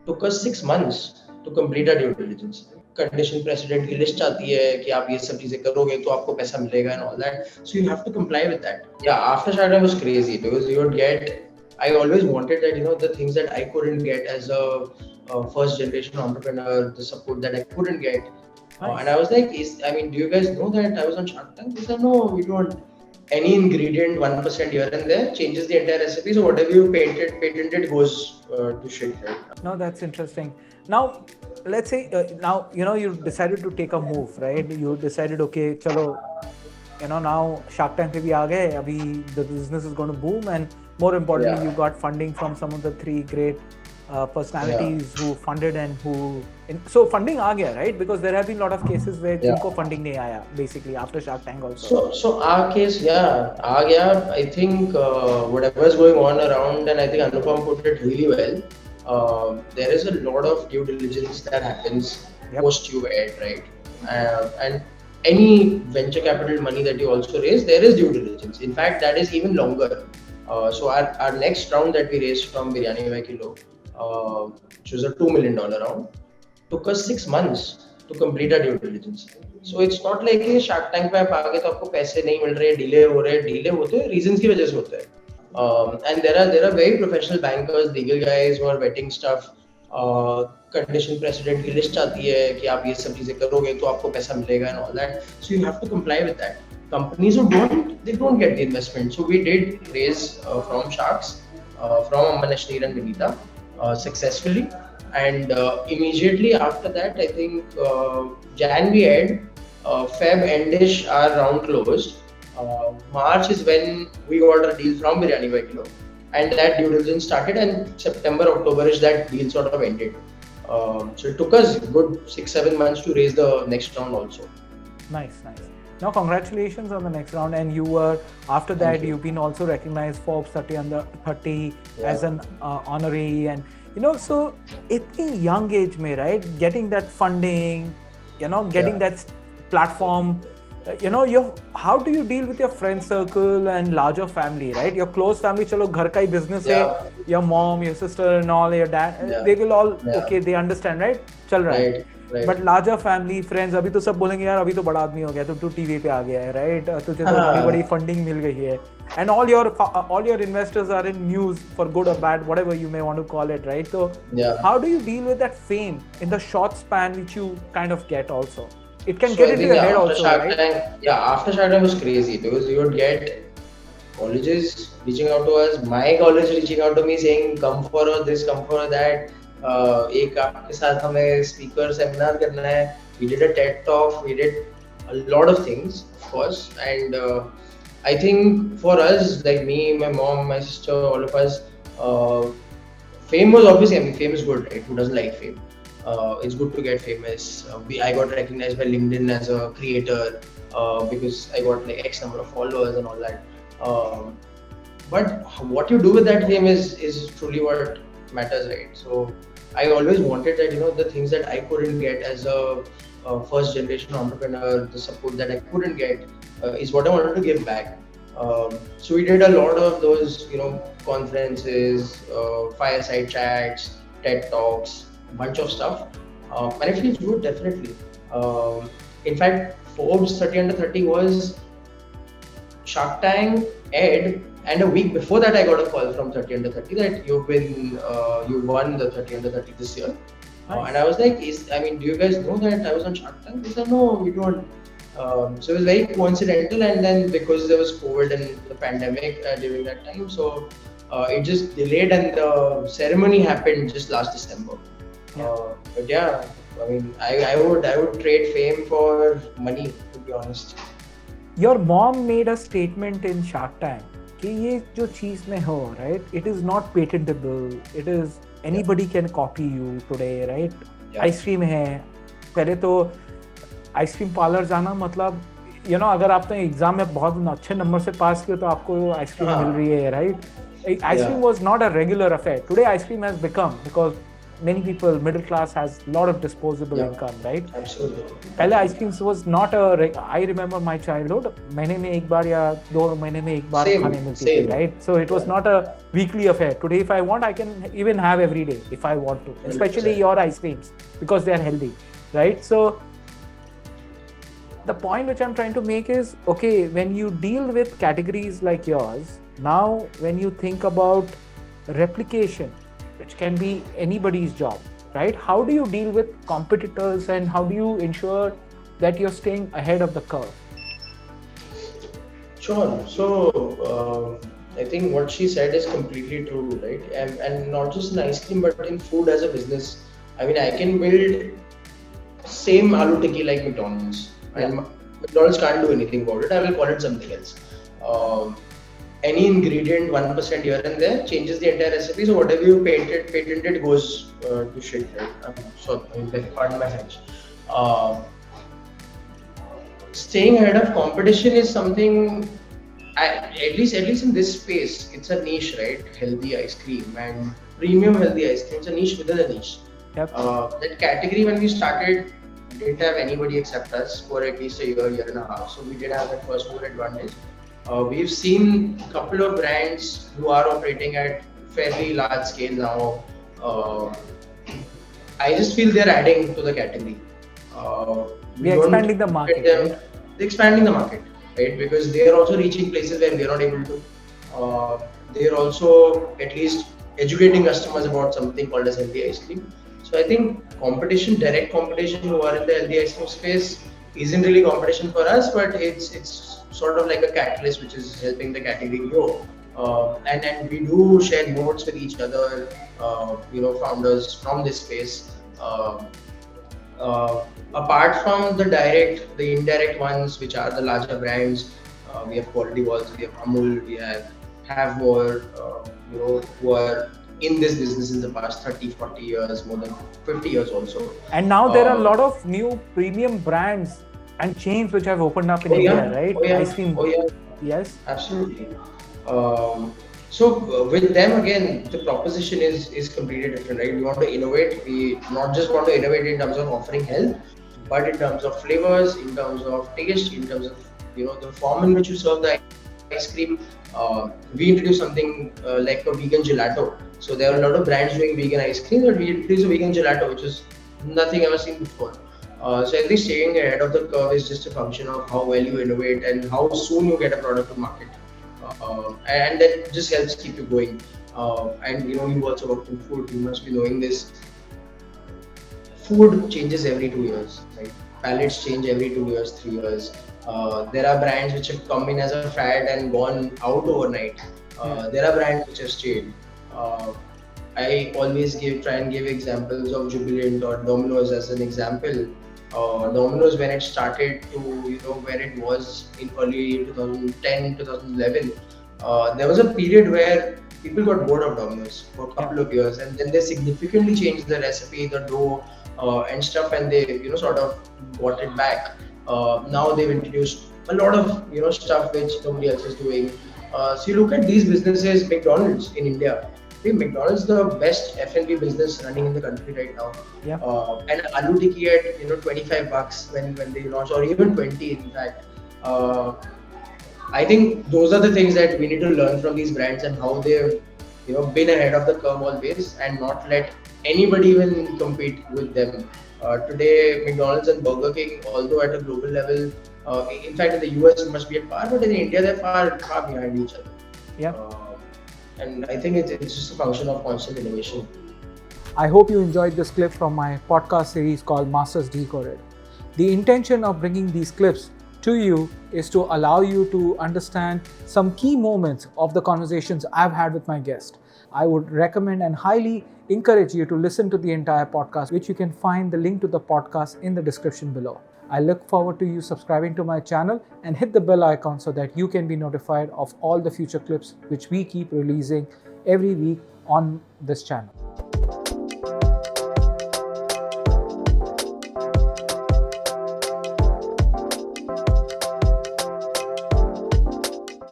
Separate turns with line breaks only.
took us 6 months to complete our due diligence. Condition precedent की list आती है कि आप ये सब चीजें करोगे तो आपको पैसा मिलेगा and all that. So you have to comply with that. Yeah, after Shark Tank was crazy because you would get. I always wanted that the things that I couldn't get as a first generation entrepreneur, the support that I couldn't get. And I was like, do you guys know that I was on Shark Tank? They said, no, we don't. Any ingredient 1% here and there changes the entire recipe. So whatever you patented goes to shit. Right?
No, that's interesting. Now, let's say now you decided to take a move, right? You decided, okay, chalo, now Shark Tank pe bhi aa gaye. Abhi the business is going to boom, and more importantly, you got funding from some of the three great personalities who funded and who. So funding aa gaya, right? Because there have been a lot of cases where jinko funding nahi aaya, basically after Shark Tank also.
So our case, aa gaya. I think whatever is going on around, and I think Anupam put it really well. There is a lot of due diligence that happens post you ed, right? And any venture capital money that you also raise, there is due diligence. In fact, that is even longer. So our next round that we raised from Biryani by Kilo, which was a $2 million round, took us 6 months to complete our due diligence. So it's not like कि Shark Tank पे आप आ गए तो आपको पैसे नहीं मिल रहे, delay होते हैं, reasons की वजह से होते हैं. And there are very professional bankers, legal guys who are vetting stuff. Condition precedent की लिस्ट आती है कि आप ये सब चीजें करोगे तो आपको पैसा मिलेगा and all that. So you have to comply with that. Companies who don't get the investment. So we did raise from Sharks, from Amman Ashneer and Vinita successfully. And immediately after that, I think Jan we had, Feb endish our round closed. March is when we got a deal from Biryani by Kilo, and that due diligence started, and September, October is that deal sort of ended. So it took us good 6-7 months to raise the next round also.
Nice. Now congratulations on the next round, and you were after that you've been also recognized Forbes 30 under 30 as an honoree, and so at a young age mein, right, getting that funding, getting that platform, how do you deal with your friend circle and larger family, right? Your close family, chalo ghar ka hi business hai, your mom, your sister and all, your dad, they will all okay, they understand, right? Chal raha hai. But larger family, friends, अभी तो सब बोलेंगे यार अभी तो बड़ा आदमी हो गया, तो तू टीवी पे आ गया है, right? तुझे तो बड़ी फंडिंग मिल गई है, and all your investors are in news for good or bad, whatever you may want to call it, right? So how do you deal with that fame in the short span which you kind of get also? It can get into your head also, right?
After Shark Tank was crazy because you would get colleges reaching out to us, my college reaching out to me saying come for this, come for that. एक आपके साथ हमें speaker seminar करना है. We did a TED talk, we did a lot of things, of course, and I think for us, like me, my mom, my sister, all of us, fame was obviously, fame is good, right? Who doesn't like fame? It's good to get famous. I got recognized by LinkedIn as a creator because I got like X number of followers and all that. But what you do with that fame is truly what matters, right? So I always wanted that the things that I couldn't get as a first generation entrepreneur, the support that I couldn't get is what I wanted to give back. So we did a lot of those conferences, fireside chats, TED talks, bunch of stuff, and it feels good, definitely. In fact, Forbes 30 under 30 was Shark Tank Ed, and a week before that I got a call from 30 under 30 that you won the 30 under 30 this year. Nice. And I was like, do you guys know that I was on Shark Tank? They said, no, we don't. So it was very coincidental, and then because there was COVID and the pandemic during that time, so it just delayed, and the ceremony happened just last December. But yeah, I would trade fame for money, to be honest.
Your mom made a statement in Shark Tank कि ये जो चीज में हो, right? It is not patentable. It is anybody can copy you today, right? Ice cream है, पहले तो ice cream parlour जाना मतलब अगर आपने एग्जाम में बहुत अच्छे नंबर से पास किया तो आपको आइसक्रीम मिल रही है, right? Ice cream was not a regular affair. Today ice cream has become, because many people, middle class has a lot of disposable
Yeah,
income, right?
absolutely.
पहले ice creams was not a, I remember my childhood, महीने में एक बार या 2 महीने में एक बार
Same,
खाने मिलती थी,
same.
right? So it was
Yeah,
not a weekly affair. Today if I want, I can even have every day if I want to, especially
100%.
your ice creams, because they are healthy, right? So the point which I'm trying to make is, okay, when you deal with categories like yours, now when you think about replication, which can be anybody's job, right? How do you deal with competitors and how do you ensure that you're staying ahead of the curve?
Sure. So I think what she said is completely true, right? And not just in ice cream, but in food as a business. I mean, I can build same aloo tikki like McDonald's,
Yeah.
and McDonald's can't do anything about it. I will call it something else. Um, any ingredient 1% here and there changes the entire recipe. So whatever you patented goes to shit, right? So I mean, pardon my French. Uh, Staying ahead of competition is something at least in this space, it's a niche, right? Healthy ice cream and premium healthy ice cream. It's a niche within a niche.
Yep.
That category when we started didn't have anybody except us for at least a year and a half. So we did have that first mover advantage. We've seen a couple of brands who are operating at fairly large scale now. I just feel they're adding to the category. We
We're
don't
expanding the
look at
market,
them.
right?
They're expanding the market, right? Because they are also reaching places where we are not able to. They are also at least educating customers about something called as healthy ice cream. So I think competition, direct competition, who are in the healthy ice cream space, isn't really competition for us, but it's sort of like a catalyst which is helping the category grow. And we do share notes with each other, founders from this space. Uh, Apart from the indirect ones, which are the larger brands, we have Quality Walls, we have Amul, we have more, who are in this business in the past 30, 40 years, more than 50 years also.
And now there are a lot of new premium brands and chains which have opened up in India, right? Ice cream.
Oh yeah,
Yes.
absolutely. Um, with them again, the proposition is completely different, right? We want to innovate. We not just want to innovate in terms of offering health, but in terms of flavors, in terms of taste, in terms of the form in which you serve the ice cream. We introduced something like a vegan gelato. So there are a lot of brands doing vegan ice cream, but we introduced a vegan gelato, which is nothing ever seen before. So I think staying ahead of the curve is just a function of how well you innovate and how soon you get a product to market. And that just helps keep you going. And you also worked in food, you must be knowing this. Food changes every 2 years, right? Palettes change every 2 years, 3 years. There are brands which have come in as a fad and gone out overnight. There are brands which have stayed. Uh, I always try and give examples of Jubilant or Domino's as an example. Domino's, when it started to where it was in early 2010, 2011, there was a period where people got bored of Domino's for a couple of years, and then they significantly changed the recipe, the dough, and stuff, and they sort of got it back. Now they've introduced a lot of stuff which nobody else is doing. So you look at these businesses, McDonald's in India. I think McDonald's is the best F&B business running in the country right now.
Yeah.
And aloo tikki at $25 when they launch, or even 20 in fact. I think those are the things that we need to learn from these brands and how they've been ahead of the curve always, and not let anybody even compete with them. Today, McDonald's and Burger King, although at a global level, in fact in the US it must be at par, but in India they're far behind each other.
Yeah.
And I think it's just a function of constant innovation.
I hope you enjoyed this clip from my podcast series called Masters Decoded. The intention of bringing these clips to you is to allow you to understand some key moments of the conversations I've had with my guest. I would recommend and highly encourage you to listen to the entire podcast, which you can find the link to the podcast in the description below. I look forward to you subscribing to my channel and hit the bell icon so that you can be notified of all the future clips which we keep releasing every week on this channel.